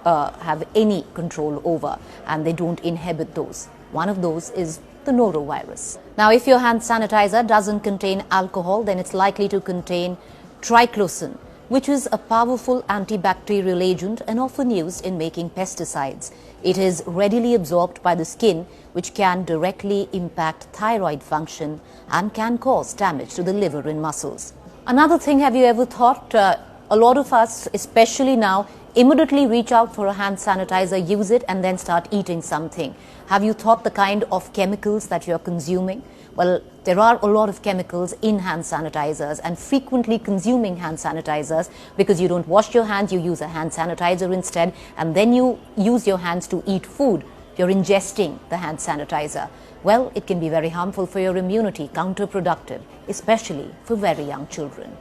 have any control over, and they don't inhibit those. One of those is the norovirus. Now, if your hand sanitizer doesn't contain alcohol, then it's likely to contain triclosan, which is a powerful antibacterial agent and often used in making pesticides. It is readily absorbed by the skin, which can directly impact thyroid function and can cause damage to the liver and muscles. Another thing, have you ever thought, a lot of us, especially now, immediately reach out for a hand sanitizer, use it, and then start eating something. Have you thought the kind of chemicals that you're consuming? Well, there are a lot of chemicals in hand sanitizers, and frequently consuming hand sanitizers because you don't wash your hands, you use a hand sanitizer instead, and then you use your hands to eat food. You're ingesting the hand sanitizer. Well, it can be very harmful for your immunity, counterproductive, especially for very young children.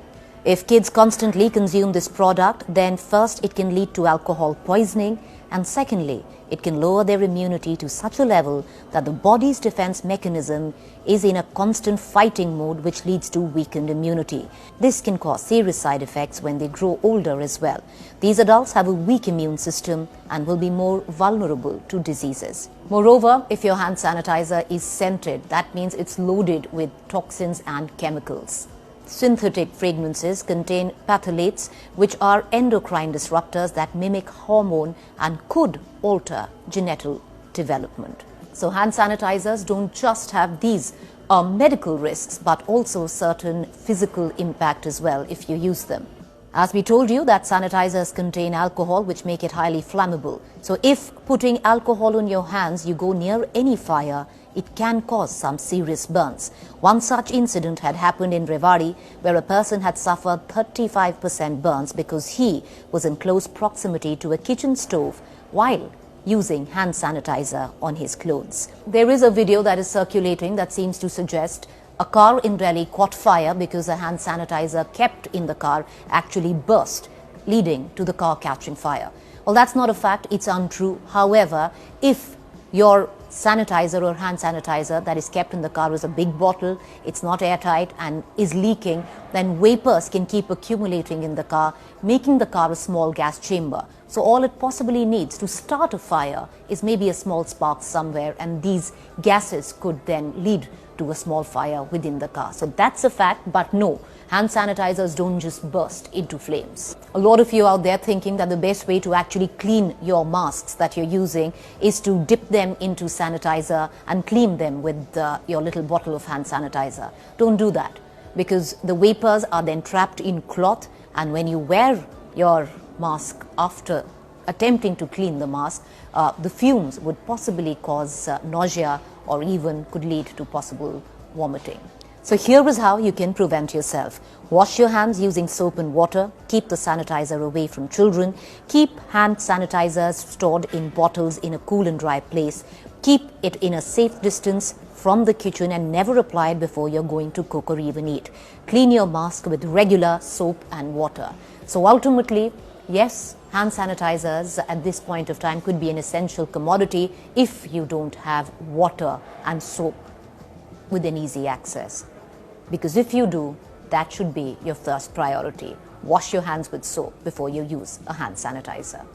If kids constantly consume this product, then first it can lead to alcohol poisoning, and secondly, it can lower their immunity to such a level that the body's defense mechanism is in a constant fighting mode, which leads to weakened immunity. This can cause serious side effects when they grow older as well. These adults have a weak immune system and will be more vulnerable to diseases. Moreover, if your hand sanitizer is scented, that means it's loaded with toxins and chemicals. Synthetic fragrances contain phthalates, which are endocrine disruptors that mimic hormone and could alter genital development. So hand sanitizers don't just have these medical risks, but also certain physical impact as well if you use them. As we told you, that sanitizers contain alcohol, which make it highly flammable. So if putting alcohol on your hands, you go near any fire, it can cause some serious burns. One such incident had happened in Rewari, where a person had suffered 35% burns because he was in close proximity to a kitchen stove while using hand sanitizer on his clothes. There is a video that is circulating that seems to suggest a car in Delhi caught fire because a hand sanitizer kept in the car actually burst, leading to the car catching fire. Well, that's not a fact, it's untrue. However, if your sanitizer or hand sanitizer that is kept in the car is a big bottle, it's not airtight and is leaking, then vapors can keep accumulating in the car, making the car a small gas chamber. So all it possibly needs to start a fire is maybe a small spark somewhere, and these gases could then lead to a small fire within the car. So that's a fact, but no, hand sanitizers don't just burst into flames. A lot of you out there thinking that the best way to actually clean your masks that you're using is to dip them into sanitizer and clean them with your little bottle of hand sanitizer. Don't do that, because the vapors are then trapped in cloth, and when you wear your mask after attempting to clean the mask, the fumes would possibly cause nausea or even could lead to possible vomiting. So here is how you can prevent yourself. Wash your hands using soap and water. Keep the sanitizer away from children. Keep hand sanitizers stored in bottles in a cool and dry place. Keep it in a safe distance from the kitchen and never apply it before you're going to cook or even eat. Clean your mask with regular soap and water. So ultimately, yes, hand sanitizers at this point of time could be an essential commodity if you don't have water and soap within easy access. Because if you do, that should be your first priority. Wash your hands with soap before you use a hand sanitizer.